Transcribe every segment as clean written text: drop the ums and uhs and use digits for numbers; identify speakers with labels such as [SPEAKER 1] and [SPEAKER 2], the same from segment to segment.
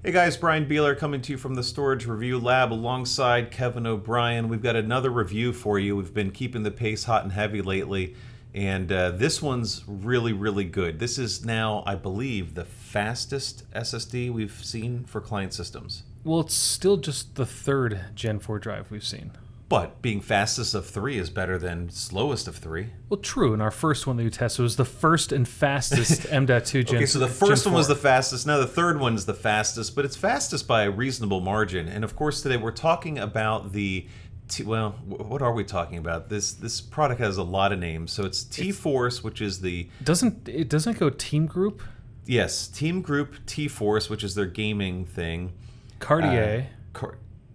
[SPEAKER 1] Hey guys, Brian Beeler coming to you from the Storage Review Lab alongside Kevin O'Brien. We've got another review for you. We've been keeping the pace hot and heavy lately, and this one's really, really good. This is now, I believe, the fastest SSD we've seen for client systems.
[SPEAKER 2] Well, it's still just the third Gen 4 drive we've seen.
[SPEAKER 1] But being fastest of three is better than slowest of three.
[SPEAKER 2] Well, true. In our first one that we tested, it was the first and fastest M.2 Gen.
[SPEAKER 1] Okay, so the first one was the fastest. Now the third one is the fastest, but it's fastest by a reasonable margin. And of course, today we're talking about the well, what are we talking about? This product has a lot of names. So it's T-Force, which is the
[SPEAKER 2] doesn't go TEAMGROUP?
[SPEAKER 1] Yes, TEAMGROUP T-Force, which is their gaming thing.
[SPEAKER 2] CARDEA.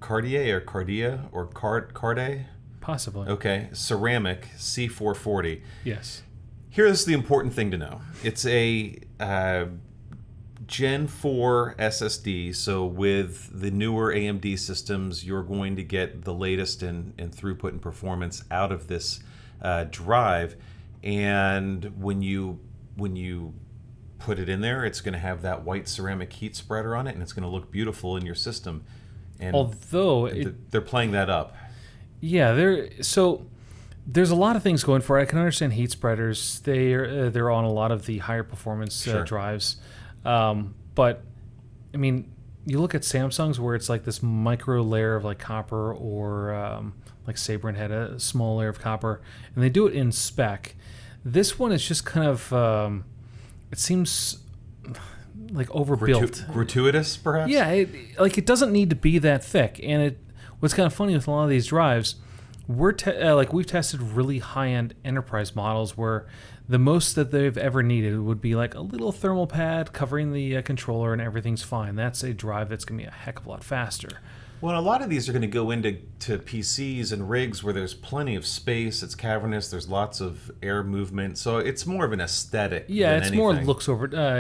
[SPEAKER 1] CARDEA or CARDEA or CARDEA?
[SPEAKER 2] Possibly.
[SPEAKER 1] Okay, ceramic C440.
[SPEAKER 2] Yes.
[SPEAKER 1] Here's the important thing to know. It's a Gen 4 SSD, so with the newer AMD systems, you're going to get the latest in throughput and performance out of this drive. And when you put it in there, it's going to have that white ceramic heat spreader on it, and it's going to look beautiful in your system. And
[SPEAKER 2] although
[SPEAKER 1] they're playing that up.
[SPEAKER 2] Yeah, there's a lot of things going for it. I can understand heat spreaders. They're on a lot of the higher performance drives. But I mean, you look at Samsung's where it's like this micro layer of like copper, or like Sabrent had a small layer of copper, and they do it in spec. This one is just kind of it seems like overbuilt,
[SPEAKER 1] gratuitous, perhaps.
[SPEAKER 2] Yeah, it doesn't need to be that thick. And what's kind of funny with a lot of these drives, we've tested really high-end enterprise models where the most that they've ever needed would be like a little thermal pad covering the controller, and everything's fine. That's a drive that's going to be a heck of a lot faster.
[SPEAKER 1] Well, a lot of these are going to go into PCs and rigs where there's plenty of space. It's cavernous. There's lots of air movement, so it's more of an aesthetic.
[SPEAKER 2] Yeah,
[SPEAKER 1] than
[SPEAKER 2] it's
[SPEAKER 1] anything.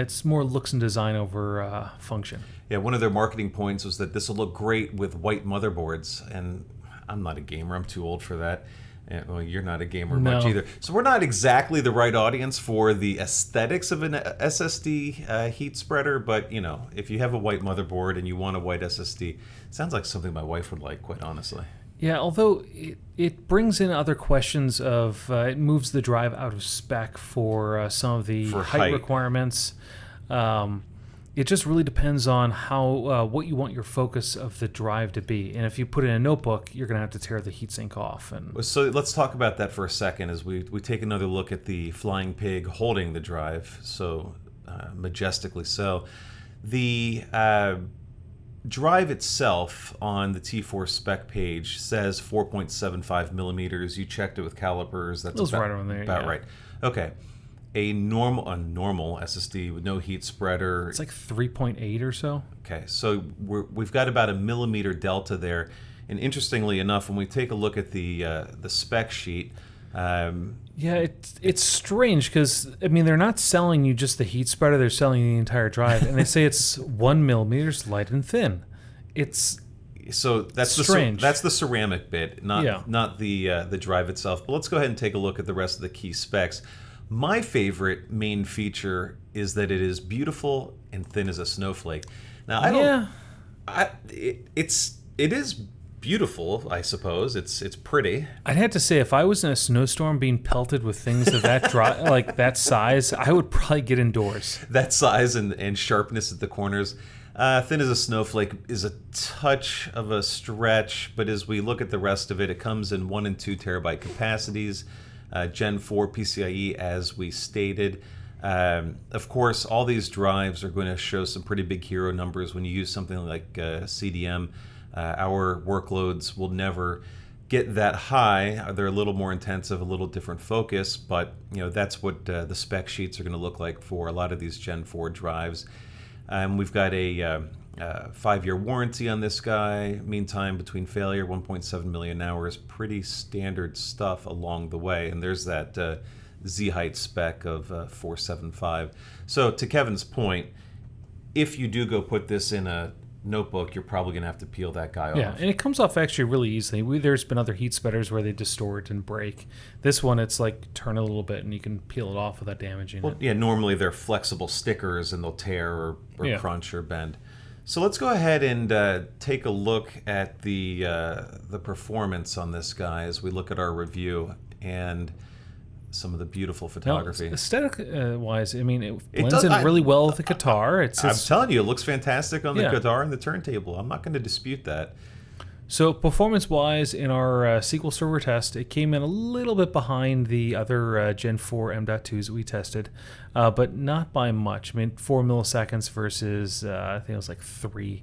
[SPEAKER 2] it's more looks and design over function.
[SPEAKER 1] Yeah, one of their marketing points was that this will look great with white motherboards, and I'm not a gamer. I'm too old for that. Well, you're not a gamer much either. So we're not exactly the right audience for the aesthetics of an SSD heat spreader, but you know, if you have a white motherboard and you want a white SSD, it sounds like something my wife would like, quite honestly.
[SPEAKER 2] Yeah, although it brings in other questions of it moves the drive out of spec for some of the height requirements. It just really depends on how what you want your focus of the drive to be. And if you put it in a notebook, you're going to have to tear the heatsink off. And
[SPEAKER 1] so let's talk about that for a second as we take another look at the flying pig holding the drive, so majestically so. The drive itself on the T4 spec page says 4.75 millimeters. You checked it with calipers. That's
[SPEAKER 2] right around there.
[SPEAKER 1] About right. Okay. A normal SSD with no heat spreader.
[SPEAKER 2] It's like 3.8 or so.
[SPEAKER 1] Okay, so we've got about a millimeter delta there. And interestingly enough, when we take a look at the spec sheet,
[SPEAKER 2] it's strange because I mean they're not selling you just the heat spreader; they're selling you the entire drive, and they say it's 1 millimeter light and thin.
[SPEAKER 1] So that's
[SPEAKER 2] strange.
[SPEAKER 1] That's the ceramic bit, not the drive itself. But let's go ahead and take a look at the rest of the key specs. My favorite main feature is that it is beautiful and thin as a snowflake. Now, it is beautiful, I suppose. It's pretty.
[SPEAKER 2] I'd have to say, if I was in a snowstorm being pelted with things of that like that size, I would probably get indoors.
[SPEAKER 1] That size and sharpness at the corners. Thin as a snowflake is a touch of a stretch, but as we look at the rest of it, it comes in 1 and 2 terabyte capacities. Gen 4 PCIe, as we stated. Of course, all these drives are going to show some pretty big hero numbers when you use something like CDM. Our workloads will never get that high. They're a little more intensive, a little different focus, but you know that's what the spec sheets are going to look like for a lot of these Gen 4 drives. We've got a 5-year warranty on this guy. Mean time between failure, 1.7 million hours. Pretty standard stuff along the way. And there's that Z-height spec of 475. So to Kevin's point, if you do go put this in a notebook, you're probably going to have to peel that guy off.
[SPEAKER 2] Yeah, and it comes off actually really easily. There's been other heat spreaders where they distort and break. This one, it's like turn a little bit and you can peel it off without damaging it.
[SPEAKER 1] Yeah, normally they're flexible stickers and they'll tear or crunch or bend. So let's go ahead and take a look at the performance on this guy as we look at our review and some of the beautiful photography.
[SPEAKER 2] Now, aesthetic-wise, I mean, it blends in really well with the guitar.
[SPEAKER 1] I'm telling you, it looks fantastic on the
[SPEAKER 2] Yeah.
[SPEAKER 1] guitar and the turntable. I'm not going to dispute that.
[SPEAKER 2] So performance-wise, in our SQL Server test, it came in a little bit behind the other Gen 4 M.2s that we tested, but not by much. I mean, 4 milliseconds versus, I think it was like 3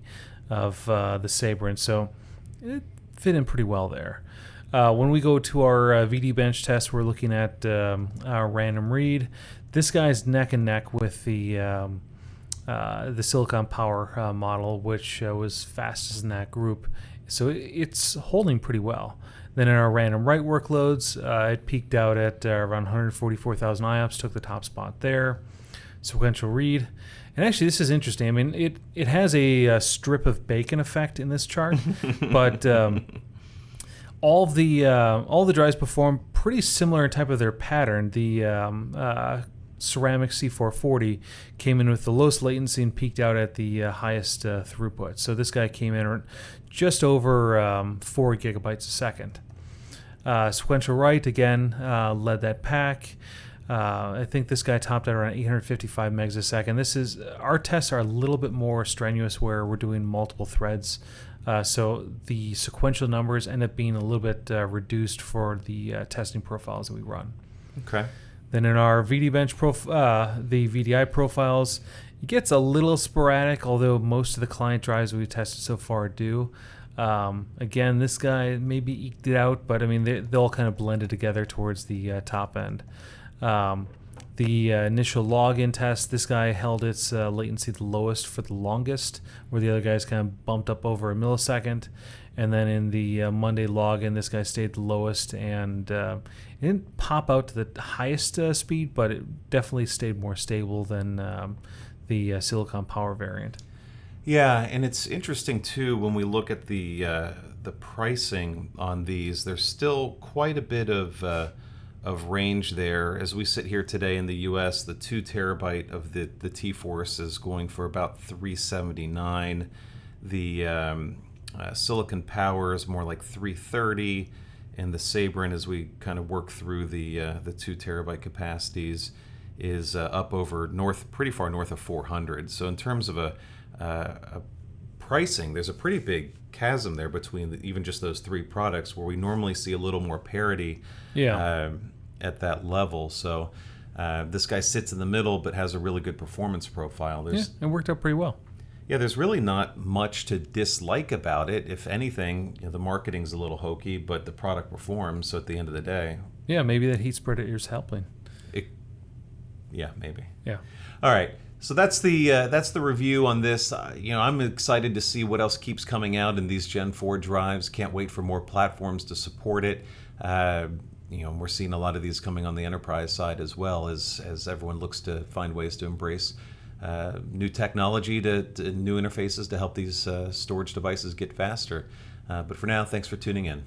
[SPEAKER 2] of the Sabrin, so it fit in pretty well there. When we go to our VD bench test, we're looking at our random read. This guy's neck and neck with the Silicon Power model, which was fastest in that group. So it's holding pretty well. Then in our random write workloads, it peaked out at around 144,000 IOPS, took the top spot there. Sequential read. And actually, this is interesting. I mean, it has a strip of bacon effect in this chart, but all the drives perform pretty similar in type of their pattern. The ceramic C440 came in with the lowest latency and peaked out at the highest throughput. So this guy came in just over 4 gigabytes a second. Sequential write, again, led that pack. I think this guy topped out around 855 megs a second. Our tests are a little bit more strenuous where we're doing multiple threads. So the sequential numbers end up being a little bit reduced for the testing profiles that we run.
[SPEAKER 1] Okay.
[SPEAKER 2] Then in our VD bench the VDI profiles, it gets a little sporadic, although most of the client drives we've tested so far do. Again, this guy maybe eked it out, but I mean, they all kind of blended together towards the top end. The initial login test, this guy held its latency the lowest for the longest, where the other guys kind of bumped up over a millisecond. And then in the Monday login, this guy stayed the lowest, and it didn't pop out to the highest speed, but it definitely stayed more stable than the Silicon Power variant.
[SPEAKER 1] Yeah, and it's interesting too when we look at the pricing on these. There's still quite a bit of range there. As we sit here today in the U.S., the 2 terabyte of the T-Force is going for about $379. The Silicon Power is more like $330, and the Sabrin, as we kind of work through the 2 terabyte capacities, is up over pretty far north of $400. So in terms of a pricing, there's a pretty big chasm there between even just those 3 products, where we normally see a little more parity at that level. So this guy sits in the middle, but has a really good performance profile.
[SPEAKER 2] It worked out pretty well.
[SPEAKER 1] Yeah, there's really not much to dislike about it. If anything, the marketing's a little hokey, but the product performs. So at the end of the day,
[SPEAKER 2] yeah, maybe that heat spreader is helping.
[SPEAKER 1] Yeah, maybe.
[SPEAKER 2] Yeah.
[SPEAKER 1] All right. So that's the review on this. I'm excited to see what else keeps coming out in these Gen 4 drives. Can't wait for more platforms to support it. We're seeing a lot of these coming on the enterprise side as well, as everyone looks to find ways to embrace new technology to new interfaces to help these storage devices get faster. But for now, thanks for tuning in.